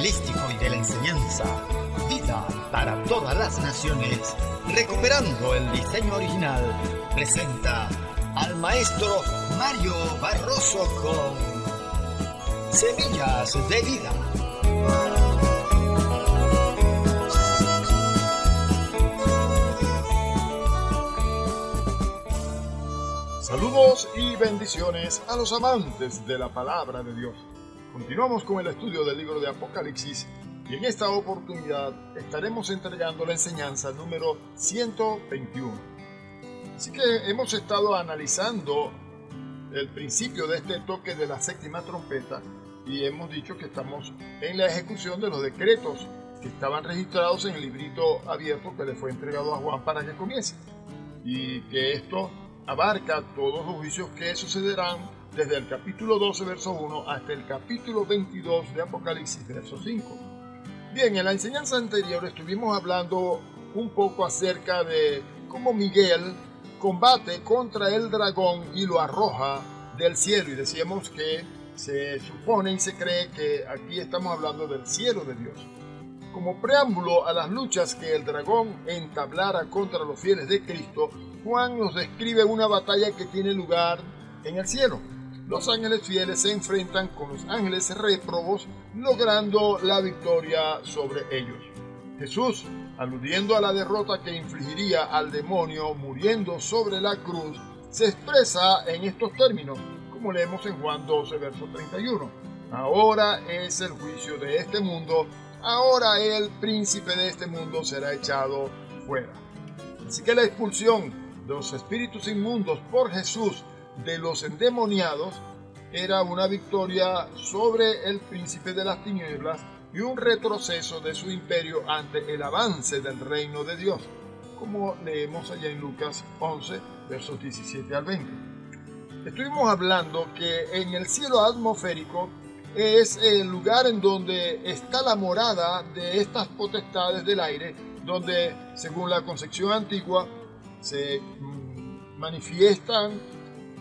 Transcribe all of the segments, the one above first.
evangelístico y de la enseñanza, Vida para todas las naciones, recuperando el diseño original, presenta al maestro Mario Barroso con Semillas de Vida. Saludos y bendiciones a los amantes de la palabra de Dios. Continuamos con el estudio del libro de Apocalipsis y en esta oportunidad estaremos entregando la enseñanza número 121. Así que hemos estado analizando el principio de este toque de la séptima trompeta y hemos dicho que estamos en la ejecución de los decretos que estaban registrados en el librito abierto que le fue entregado a Juan para que comience, y que esto abarca todos los juicios que sucederán desde el capítulo 12, verso 1, hasta el capítulo 22 de Apocalipsis, verso 5. Bien, en la enseñanza anterior estuvimos hablando un poco acerca de cómo Miguel combate contra el dragón y lo arroja del cielo, y decíamos que se supone y se cree que aquí estamos hablando del cielo de Dios. Como preámbulo a las luchas que el dragón entablara contra los fieles de Cristo, Juan nos describe una batalla que tiene lugar en el cielo. Los ángeles fieles se enfrentan con los ángeles réprobos, logrando la victoria sobre ellos. Jesús, aludiendo a la derrota que infligiría al demonio muriendo sobre la cruz, se expresa en estos términos, como leemos en Juan 12, verso 31. Ahora es el juicio de este mundo, ahora el príncipe de este mundo será echado fuera. Así que la expulsión de los espíritus inmundos por Jesús de los endemoniados era una victoria sobre el príncipe de las tinieblas y un retroceso de su imperio ante el avance del reino de Dios, como leemos allá en Lucas 11, versos 17 al 20. Estuvimos hablando que en el cielo atmosférico es el lugar en donde está la morada de estas potestades del aire, donde, según la concepción antigua, se manifiestan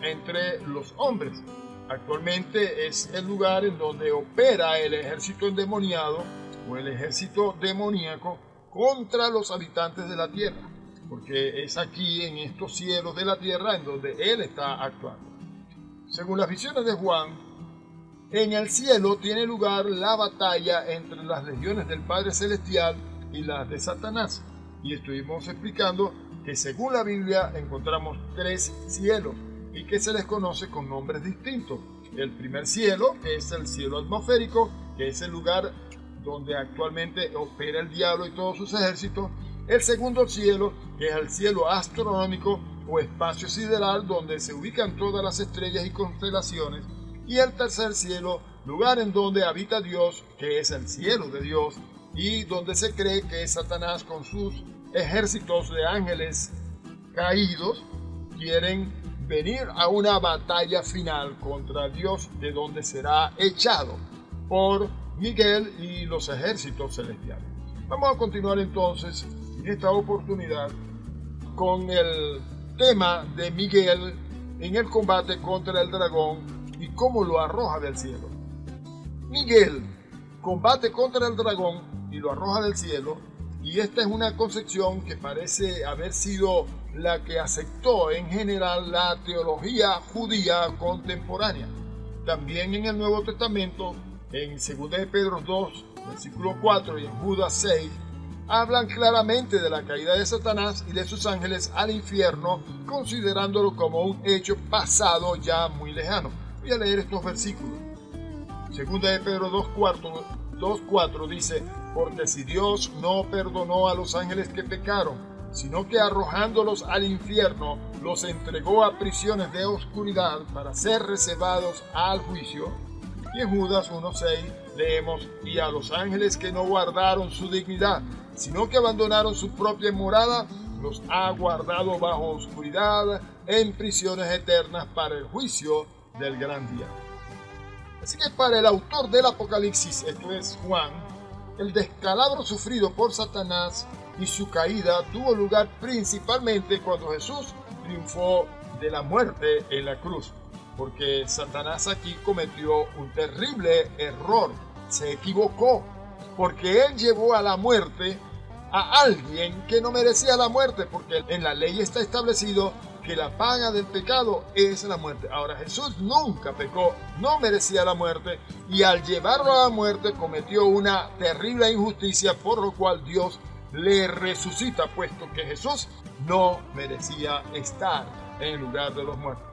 entre los hombres. Actualmente es el lugar en donde opera el ejército endemoniado o el ejército demoníaco contra los habitantes de la tierra, porque es aquí en estos cielos de la tierra en donde él está actuando. Según las visiones de Juan, en el cielo tiene lugar la batalla entre las legiones del Padre Celestial y las de Satanás, y estuvimos explicando que según la Biblia encontramos tres cielos y que se les conoce con nombres distintos. El primer cielo, que es el cielo atmosférico, que es el lugar donde actualmente opera el diablo y todos sus ejércitos. El segundo cielo, que es el cielo astronómico o espacio sideral, donde se ubican todas las estrellas y constelaciones. Y el tercer cielo, lugar en donde habita Dios, que es el cielo de Dios, y donde se cree que Satanás con sus ejércitos de ángeles caídos quieren venir a una batalla final contra Dios, de donde será echado por Miguel y los ejércitos celestiales. Vamos a continuar entonces en esta oportunidad con el tema de Miguel en el combate contra el dragón y cómo lo arroja del cielo. Miguel combate contra el dragón y lo arroja del cielo, y esta es una concepción que parece haber sido la que aceptó en general la teología judía contemporánea. También en el Nuevo Testamento, en 2 de Pedro 2, versículo 4 y en Judas 6, hablan claramente de la caída de Satanás y de sus ángeles al infierno, considerándolo como un hecho pasado ya muy lejano. Voy a leer estos versículos. 2 de Pedro 2:4 dice: porque si Dios no perdonó a los ángeles que pecaron, sino que arrojándolos al infierno, los entregó a prisiones de oscuridad para ser reservados al juicio. Y en Judas 1:6 leemos: y a los ángeles que no guardaron su dignidad, sino que abandonaron su propia morada, los ha guardado bajo oscuridad en prisiones eternas para el juicio del gran día. Así que para el autor del Apocalipsis, esto es Juan, el descalabro sufrido por Satanás y su caída tuvo lugar principalmente cuando Jesús triunfó de la muerte en la cruz, porque Satanás aquí cometió un terrible error, se equivocó porque él llevó a la muerte a alguien que no merecía la muerte, porque en la ley está establecido que la paga del pecado es la muerte. Ahora, Jesús nunca pecó, no merecía la muerte, y al llevarlo a la muerte cometió una terrible injusticia, por lo cual Dios le resucita, puesto que Jesús no merecía estar en lugar de los muertos.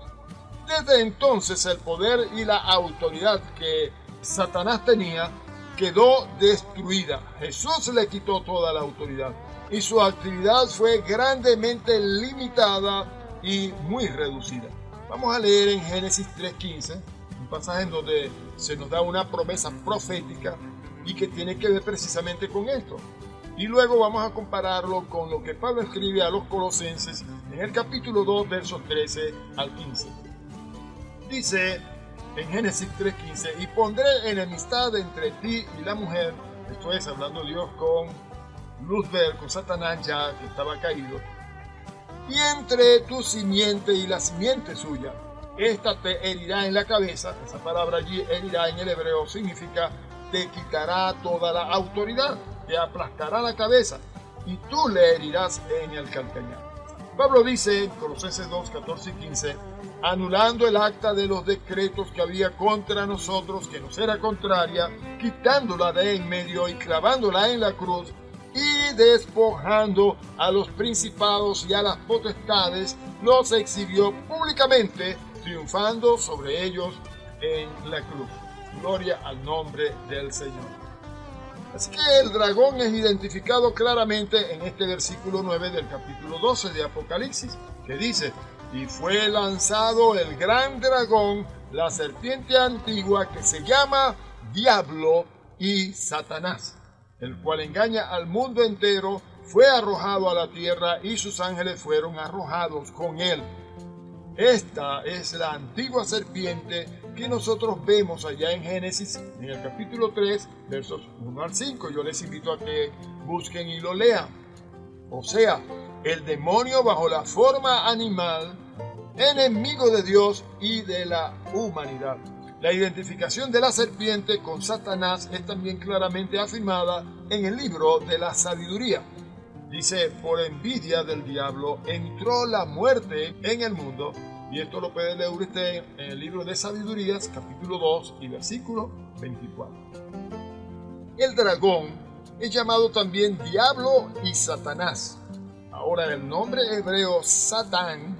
Desde entonces el poder y la autoridad que Satanás tenía quedó destruida. Jesús le quitó toda la autoridad y su actividad fue grandemente limitada y muy reducida. Vamos a leer en Génesis 3:15, un pasaje en donde se nos da una promesa profética y que tiene que ver precisamente con esto. Y luego vamos a compararlo con lo que Pablo escribe a los Colosenses en el capítulo 2, versos 13 al 15. Dice en Génesis 3:15, y pondré enemistad entre ti y la mujer, esto es, hablando Dios con Luzbel, con Satanás ya que estaba caído, y entre tu simiente y la simiente suya, esta te herirá en la cabeza. Esa palabra allí, herirá, en el hebreo significa te quitará toda la autoridad, te aplastará la cabeza y tú le herirás en el calcañar. Pablo dice en Colosenses 2, 14 y 15, anulando el acta de los decretos que había contra nosotros, que nos era contraria, quitándola de en medio y clavándola en la cruz, y despojando a los principados y a las potestades, los exhibió públicamente, triunfando sobre ellos en la cruz. Gloria al nombre del Señor. Así que el dragón es identificado claramente en este versículo 9 del capítulo 12 de Apocalipsis, que dice, y fue lanzado el gran dragón, la serpiente antigua, que se llama Diablo y Satanás, el cual engaña al mundo entero, fue arrojado a la tierra y sus ángeles fueron arrojados con él. Esta es la antigua serpiente que nosotros vemos allá en Génesis, en el capítulo 3, versos 1 al 5. Yo les invito a que busquen y lo lean. O sea, el demonio bajo la forma animal, enemigo de Dios y de la humanidad. La identificación de la serpiente con Satanás es también claramente afirmada en el libro de la sabiduría. Dice, por envidia del diablo entró la muerte en el mundo. Y esto lo puede leer usted en el libro de Sabidurías, capítulo 2 y versículo 24. El dragón es llamado también Diablo y Satanás. Ahora, el nombre hebreo Satán,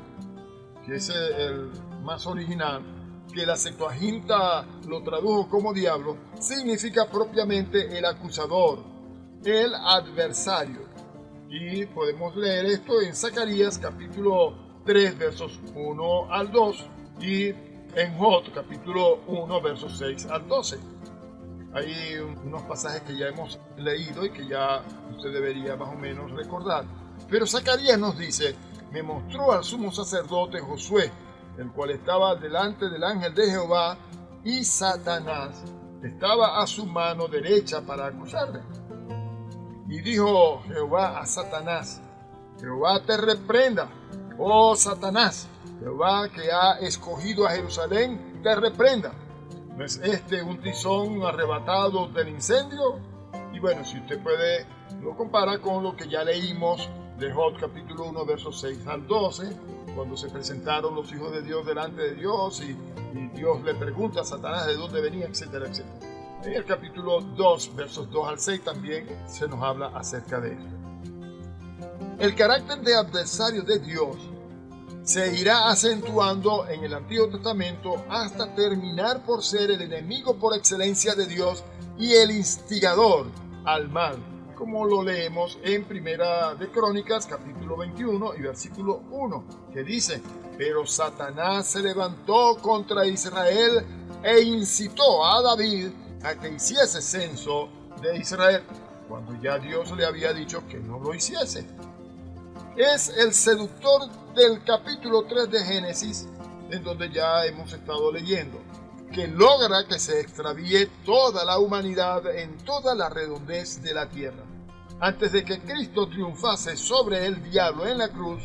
que es el más original, que la Septuaginta lo tradujo como diablo, significa propiamente el acusador, el adversario. Y podemos leer esto en Zacarías capítulo 3 versos 1 al 2 y en Job capítulo 1 versos 6 al 12. Hay unos pasajes que ya hemos leído y que ya usted debería más o menos recordar. Pero Zacarías nos dice, me mostró al sumo sacerdote Josué, el cual estaba delante del ángel de Jehová, y Satanás estaba a su mano derecha para acusarle. Y dijo Jehová a Satanás, Jehová te reprenda, oh Satanás, Jehová que ha escogido a Jerusalén, te reprenda. ¿No es este un tizón arrebatado del incendio? Y bueno, si usted puede, lo compara con lo que ya leímos de Job capítulo 1, versos 6 al 12, cuando se presentaron los hijos de Dios delante de Dios y Dios le pregunta a Satanás de dónde venía, etcétera, etcétera. En el capítulo 2, versos 2 al 6 también se nos habla acerca de esto. El carácter de adversario de Dios se irá acentuando en el Antiguo Testamento hasta terminar por ser el enemigo por excelencia de Dios y el instigador al mal, como lo leemos en Primera de Crónicas, capítulo 21 y versículo 1, que dice, pero Satanás se levantó contra Israel e incitó a David a que hiciese censo de Israel, cuando ya Dios le había dicho que no lo hiciese. Es el seductor del capítulo 3 de Génesis, en donde ya hemos estado leyendo, que logra que se extravíe toda la humanidad en toda la redondez de la tierra. Antes de que Cristo triunfase sobre el diablo en la cruz,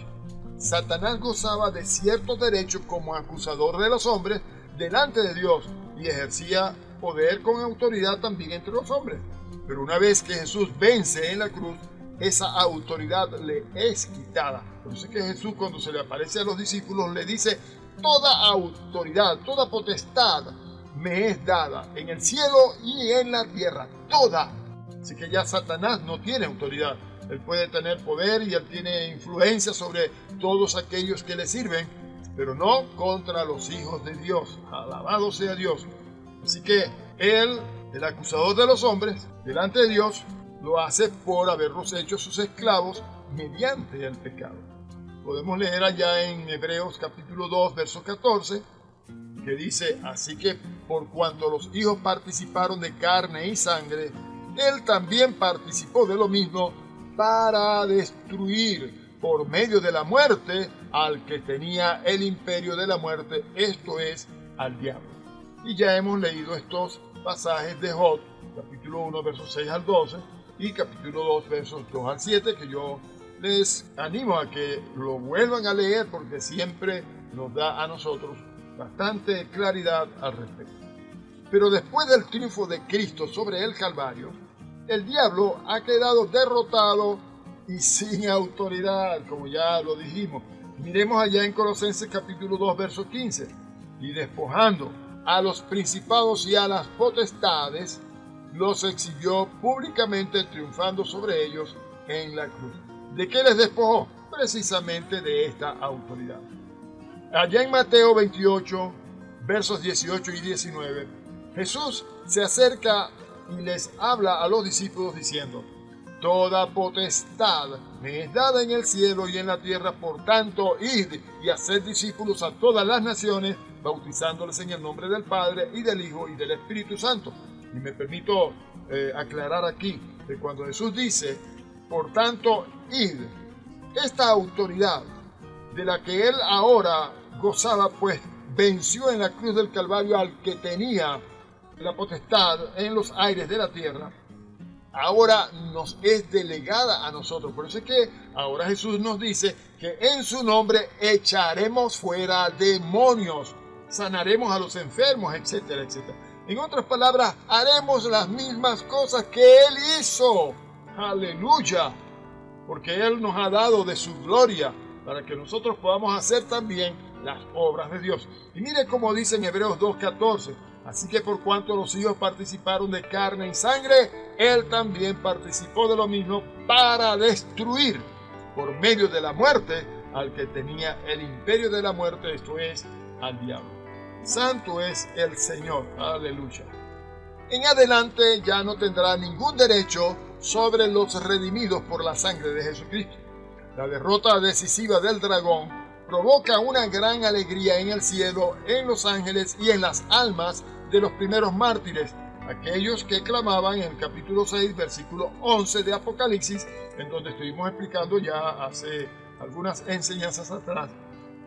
Satanás gozaba de cierto derecho como acusador de los hombres delante de Dios y ejercía poder con autoridad también entre los hombres. Pero una vez que Jesús vence en la cruz, esa autoridad le es quitada. Por eso es que Jesús, cuando se le aparece a los discípulos, le dice: toda autoridad, toda potestad me es dada en el cielo y en la tierra, toda. Así que ya Satanás no tiene autoridad. Él puede tener poder y él tiene influencia sobre todos aquellos que le sirven, pero no contra los hijos de Dios. Alabado sea Dios. Así que él, el acusador de los hombres, delante de Dios, lo hace por haberlos hecho sus esclavos mediante el pecado. Podemos leer allá en Hebreos capítulo 2, verso 14, que dice: así que por cuanto los hijos participaron de carne y sangre, él también participó de lo mismo para destruir por medio de la muerte al que tenía el imperio de la muerte, esto es, al diablo. Y ya hemos leído estos pasajes de Job, capítulo 1, versos 6 al 12, y capítulo 2, versos 2 al 7, que yo les animo a que lo vuelvan a leer porque siempre nos da a nosotros bastante claridad al respecto. Pero después del triunfo de Cristo sobre el Calvario, el diablo ha quedado derrotado y sin autoridad, como ya lo dijimos. Miremos allá en Colosenses capítulo 2, verso 15. Y despojando a los principados y a las potestades, los exhibió públicamente, triunfando sobre ellos en la cruz. ¿De qué les despojó? Precisamente de esta autoridad. Allá en Mateo 28, versos 18 y 19, Jesús se acerca y les habla a los discípulos diciendo: toda potestad me es dada en el cielo y en la tierra, por tanto, id y haced discípulos a todas las naciones, bautizándoles en el nombre del Padre y del Hijo y del Espíritu Santo. Y me permito aclarar aquí que cuando Jesús dice, por tanto, id, esta autoridad de la que él ahora gozaba, pues venció en la cruz del Calvario al que tenía la potestad en los aires de la tierra, ahora nos es delegada a nosotros. Por eso es que ahora Jesús nos dice que en su nombre echaremos fuera demonios, sanaremos a los enfermos, etcétera, etcétera. En otras palabras, haremos las mismas cosas que Él hizo. ¡Aleluya! Porque Él nos ha dado de su gloria para que nosotros podamos hacer también las obras de Dios. Y mire cómo dice en Hebreos 2:14. Así que por cuanto los hijos participaron de carne y sangre, Él también participó de lo mismo para destruir por medio de la muerte al que tenía el imperio de la muerte, esto es, al diablo. Santo es el Señor. Aleluya. En adelante ya no tendrá ningún derecho sobre los redimidos por la sangre de Jesucristo. La derrota decisiva del dragón provoca una gran alegría en el cielo, en los ángeles y en las almas de los primeros mártires, aquellos que clamaban en el capítulo 6, versículo 11 de Apocalipsis, en donde estuvimos explicando ya hace algunas enseñanzas atrás,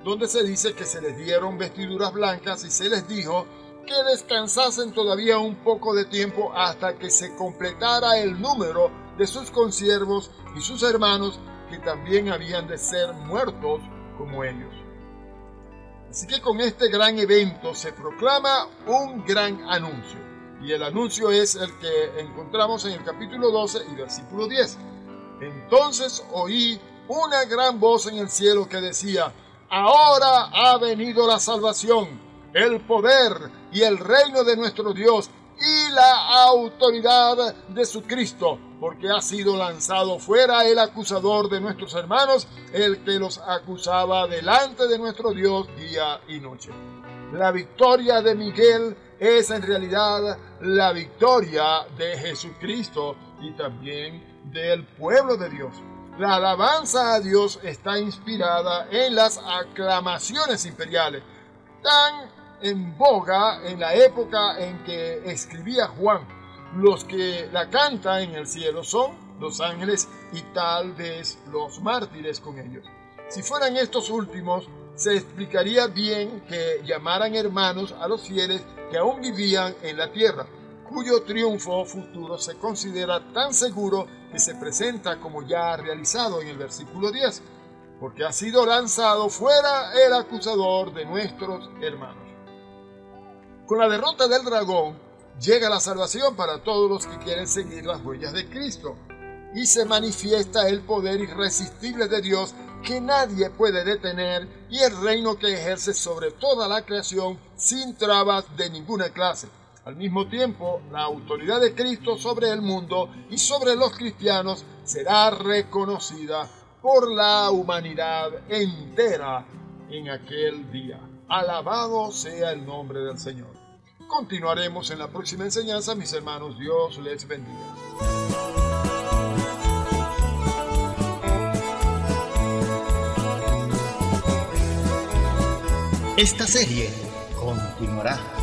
donde se dice que se les dieron vestiduras blancas y se les dijo que descansasen todavía un poco de tiempo hasta que se completara el número de sus consiervos y sus hermanos, que también habían de ser muertos como ellos. Así que con este gran evento se proclama un gran anuncio. Y el anuncio es el que encontramos en el capítulo 12 y versículo 10. Entonces oí una gran voz en el cielo que decía: ahora ha venido la salvación, el poder y el reino de nuestro Dios y la autoridad de su Cristo, porque ha sido lanzado fuera el acusador de nuestros hermanos, el que los acusaba delante de nuestro Dios día y noche. La victoria de Miguel es en realidad la victoria de Jesucristo y también del pueblo de Dios. La alabanza a Dios está inspirada en las aclamaciones imperiales, tan en boga en la época en que escribía Juan. Los que la cantan en el cielo son los ángeles y tal vez los mártires con ellos. Si fueran estos últimos, se explicaría bien que llamaran hermanos a los fieles que aún vivían en la tierra, cuyo triunfo futuro se considera tan seguro que se presenta como ya realizado en el versículo 10, porque ha sido lanzado fuera el acusador de nuestros hermanos. Con la derrota del dragón, llega la salvación para todos los que quieren seguir las huellas de Cristo y se manifiesta el poder irresistible de Dios que nadie puede detener y el reino que ejerce sobre toda la creación sin trabas de ninguna clase. Al mismo tiempo, la autoridad de Cristo sobre el mundo y sobre los cristianos será reconocida por la humanidad entera en aquel día. Alabado sea el nombre del Señor. Continuaremos en la próxima enseñanza, mis hermanos. Dios les bendiga. Esta serie continuará.